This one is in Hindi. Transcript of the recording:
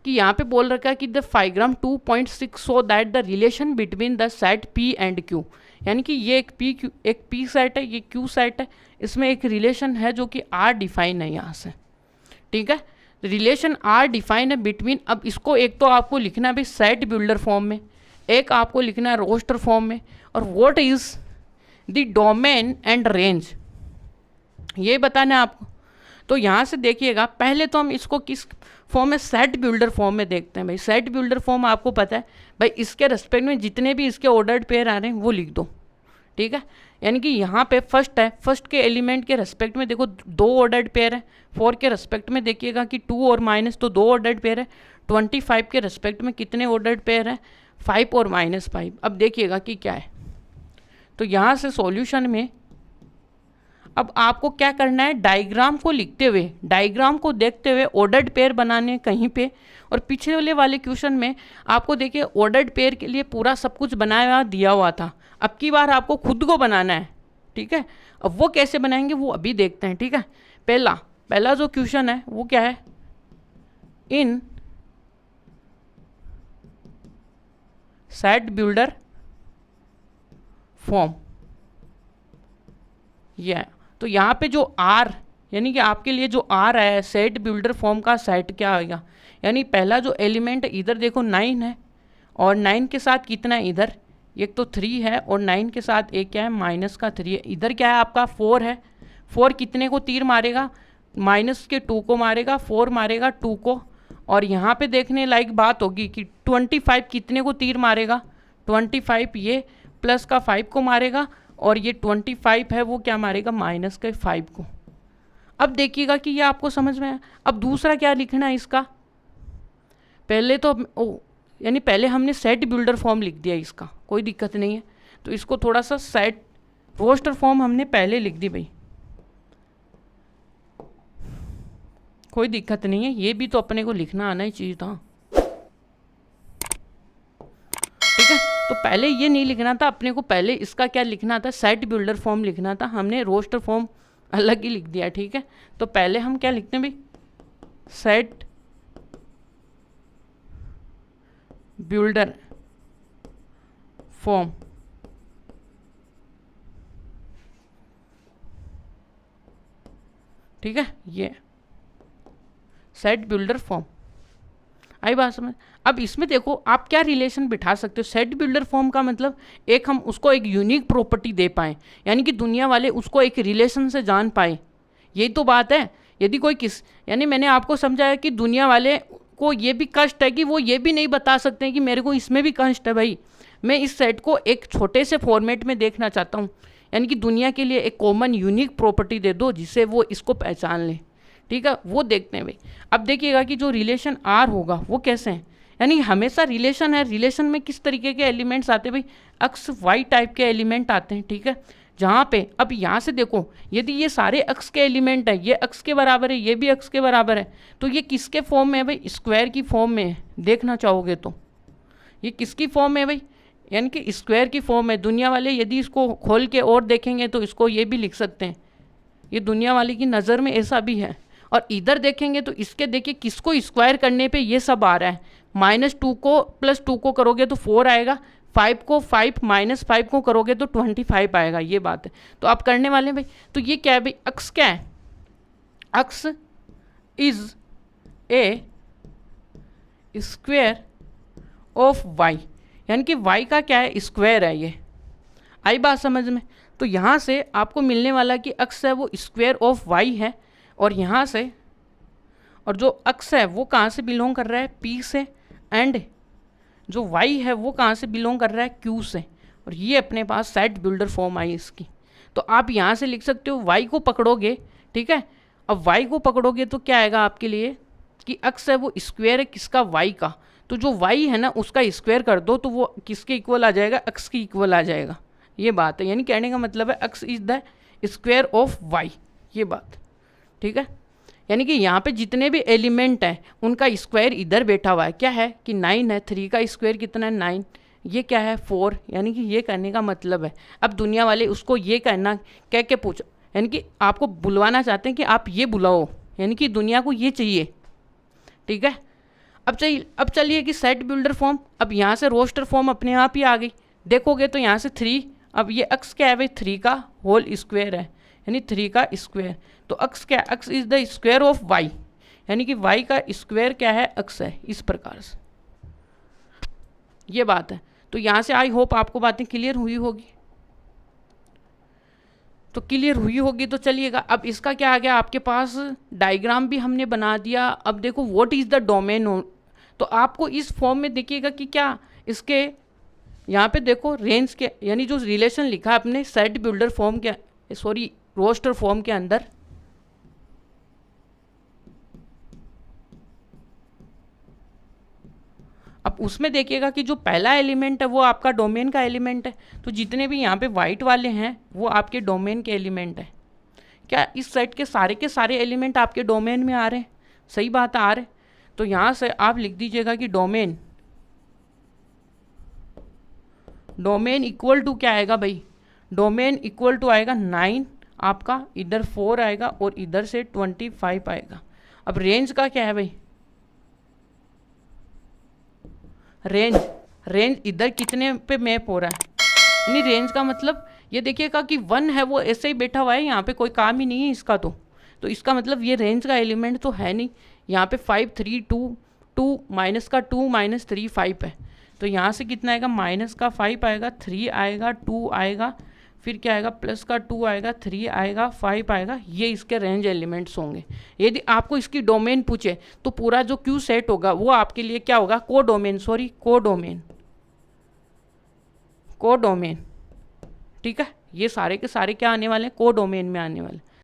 कि यहाँ पे बोल रखा है कि द फाइग्राम 2.6 so that the relation between the set P and Q, यानी कि ये एक पी सेट है, ये क्यू सेट है, इसमें एक रिलेशन है जो कि आर डिफाइन है यहाँ से, ठीक है। रिलेशन आर डिफाइन है बिटवीन, अब इसको एक तो आपको लिखना है भाई सेट बिल्डर फॉर्म में, एक आपको लिखना है रोस्टर फॉर्म में, और what is the domain and range, ये बताना है आपको। तो यहाँ से देखिएगा, पहले तो हम इसको किस फॉर्म में, सेट बिल्डर फॉर्म में देखते हैं भाई। सेट बिल्डर फॉर्म आपको पता है भाई, इसके रेस्पेक्ट में जितने भी इसके ऑर्डर्ड पेयर आ रहे हैं वो लिख दो, ठीक है। यानी कि यहाँ पे फर्स्ट है, फर्स्ट के एलिमेंट के रेस्पेक्ट में देखो 2 ऑर्डर्ड पेयर है, 4 के रेस्पेक्ट में देखिएगा कि 2 और माइनस, तो 2 ऑर्डर्ड पेयर है। 25 के रेस्पेक्ट में कितने ऑर्डर्ड पेयर है, 5 और -5। अब देखिएगा कि क्या है, तो यहाँ से सॉल्यूशन में अब आपको क्या करना है, डायग्राम को लिखते हुए, डायग्राम को देखते हुए ऑर्डर्ड पेयर बनाने कहीं पे, और पिछले वाले क्वेश्चन में आपको देखिए ऑर्डर्ड पेयर के लिए पूरा सब कुछ बनाया हुआ दिया हुआ था। अब की बार आपको खुद को बनाना है, ठीक है। अब वो कैसे बनाएंगे वो अभी देखते हैं, ठीक है। पहला जो क्वेश्चन है वो क्या है, इन सेट बिल्डर फॉर्म, ये तो यहाँ पे जो आर, यानी कि आपके लिए जो आर है सेट बिल्डर फॉर्म का सेट क्या आएगा, यानी पहला जो एलिमेंट इधर देखो 9 है, और 9 के साथ कितना है इधर, एक तो 3 है, और 9 के साथ एक क्या है -3 है। इधर क्या है आपका 4 है, 4 कितने को तीर मारेगा, -2 को मारेगा, 4 मारेगा 2 को। और यहाँ पे देखने लायक बात होगी कि 25 कितने को तीर मारेगा, 25 ये प्लस का 5 को मारेगा, और ये 25 है वो क्या मारेगा, -5 को। अब देखिएगा कि ये आपको समझ में आया। अब दूसरा क्या लिखना है इसका, पहले तो यानी पहले हमने सेट बिल्डर फॉर्म लिख दिया इसका, कोई दिक्कत नहीं है। तो इसको थोड़ा सा सेट रोस्टर फॉर्म हमने पहले लिख दी भाई, कोई दिक्कत नहीं है, ये भी तो अपने को लिखना आना ही चाहिए था, ठीक है। तो पहले ये नहीं लिखना था अपने को, पहले इसका क्या लिखना था, सेट बिल्डर फॉर्म लिखना था, हमने रोस्टर फॉर्म अलग ही लिख दिया, ठीक है। तो पहले हम क्या लिखते हैं भाई, सेट बिल्डर फॉर्म, ठीक है, ये सेट बिल्डर फॉर्म, आई बात समझ। अब इसमें देखो आप क्या रिलेशन बिठा सकते हो, सेट बिल्डर फॉर्म का मतलब एक हम उसको एक यूनिक प्रॉपर्टी दे पाएँ, यानी कि दुनिया वाले उसको एक रिलेशन से जान पाए, यही तो बात है। यदि कोई यानी मैंने आपको समझाया कि दुनिया वाले को ये भी कष्ट है कि वो ये भी नहीं बता सकते हैं कि मेरे को इसमें भी कष्ट है भाई, मैं इस सेट को एक छोटे से फॉर्मेट में देखना चाहता हूँ, यानी कि दुनिया के लिए एक कॉमन यूनिक प्रॉपर्टी दे दो जिससे वो इसको पहचान ले, ठीक है। वो देखते हैं भाई। अब देखिएगा कि जो रिलेशन आर होगा वो कैसे हैं, यानी हमेशा रिलेशन है, रिलेशन में किस तरीके के एलिमेंट्स आते हैं भाई, एक्स वाई टाइप के एलिमेंट आते हैं, ठीक है। जहाँ पे अब यहाँ से देखो, यदि ये सारे एक्स के एलिमेंट है, ये एक्स के बराबर है, ये भी एक्स के बराबर है, तो ये किसके फॉर्म में है भाई, स्क्वायर की फॉर्म में है। देखना चाहोगे तो ये किसकी फॉर्म में है भाई, यानी कि स्क्वायर की फॉर्म है। दुनिया वाले यदि इसको खोल के और देखेंगे तो इसको ये भी लिख सकते हैं, ये दुनिया वाले की नज़र में ऐसा भी है। और इधर देखेंगे तो इसके देखिए किसको स्क्वायर करने पे ये सब आ रहा है, -2 को +2 को करोगे तो 4 आएगा, 5 को 5 -5 को करोगे तो 25 आएगा, ये बात है। तो आप करने वाले हैं भाई, तो ये क्या है भाई, अक्स क्या है, x is a square of y, यानी कि वाई का क्या है, स्क्वायर है। ये आई बात समझ में। तो यहाँ से आपको मिलने वाला कि अक्स है वो स्क्वायर ऑफ वाई है, और यहाँ से और जो अक्स है वो कहाँ से बिलोंग कर रहा है, पी से, एंड जो वाई है वो कहाँ से बिलोंग कर रहा है, क्यू से। और ये अपने पास सेट बिल्डर फॉर्म आई इसकी। तो आप यहाँ से लिख सकते हो वाई को पकड़ोगे, ठीक है। अब वाई को पकड़ोगे तो क्या आएगा आपके लिए कि अक्स है वो स्क्वायर है किसका, वाई का। तो जो वाई है ना उसका स्क्वायर कर दो तो वो किसके इक्वल आ जाएगा, अक्स के इक्वल आ जाएगा। ये बात है, यानी कहने का मतलब है x is the square of y, ये बात, ठीक है। यानी कि यहाँ पे जितने भी एलिमेंट हैं उनका स्क्वायर इधर बैठा हुआ है, क्या है कि 9 है, 3 का स्क्वायर कितना है 9, ये क्या है 4, यानी कि ये कहने का मतलब है। अब दुनिया वाले उसको ये कहना कह के पूछ, यानी कि आपको बुलवाना चाहते हैं कि आप ये बुलाओ, यानी कि दुनिया को ये चाहिए, ठीक है। अब चलिए कि सेट बिल्डर फॉर्म, अब यहाँ से रोस्टर फॉर्म अपने आप ही आ गई। देखोगे तो यहाँ से 3, अब ये अक्स क्या है भाई, 3 का होल स्क्वायर है, यानी 3 का स्क्वायर। तो अक्स क्या है, x is the square of y, यानी कि वाई का स्क्वायर क्या है, अक्स है। इस प्रकार से ये बात है। तो यहाँ से आई होप आपको बातें क्लियर हुई होगी। तो क्लियर हुई होगी तो चलिएगा, अब इसका क्या आ गया आपके पास, डायग्राम भी हमने बना दिया। अब देखो व्हाट इज़ द डोमेन, तो आपको इस फॉर्म में देखिएगा कि क्या इसके यहाँ पे देखो रेंज के, यानी जो रिलेशन लिखा है अपने सेट बिल्डर फॉर्म के, सॉरी रोस्टर फॉर्म के अंदर, अब उसमें देखिएगा कि जो पहला एलिमेंट है वो आपका डोमेन का एलिमेंट है। तो जितने भी यहाँ पे वाइट वाले हैं वो आपके डोमेन के एलिमेंट है। क्या इस सेट के सारे एलिमेंट आपके डोमेन में आ रहे हैं? सही बात है, आ रहे। तो यहाँ से आप लिख दीजिएगा कि डोमेन इक्वल टू क्या आएगा भाई, डोमेन इक्वल टू आएगा 9 आपका, इधर 4 आएगा और इधर से 25 आएगा। अब रेंज का क्या है भाई, रेंज इधर कितने पे मैप हो रहा है, यानी रेंज का मतलब ये देखिएगा कि 1 है वो ऐसे ही बैठा हुआ है, यहाँ पे कोई काम ही नहीं है इसका। तो इसका मतलब ये रेंज का एलिमेंट तो है नहीं। यहाँ पे 5 3 2 2 माइनस का 2 माइनस 3 5 है। तो यहाँ से कितना आएगा, माइनस का 5 आएगा, 3 आएगा, 2 आएगा, फिर क्या आएगा, प्लस का 2 आएगा, 3 आएगा, 5 आएगा। ये इसके रेंज एलिमेंट्स होंगे। यदि आपको इसकी डोमेन पूछे तो पूरा जो क्यू सेट होगा वो आपके लिए क्या होगा, कोडोमेन। ठीक है, ये सारे के सारे क्या आने वाले हैं, कोडोमेन में आने वाले।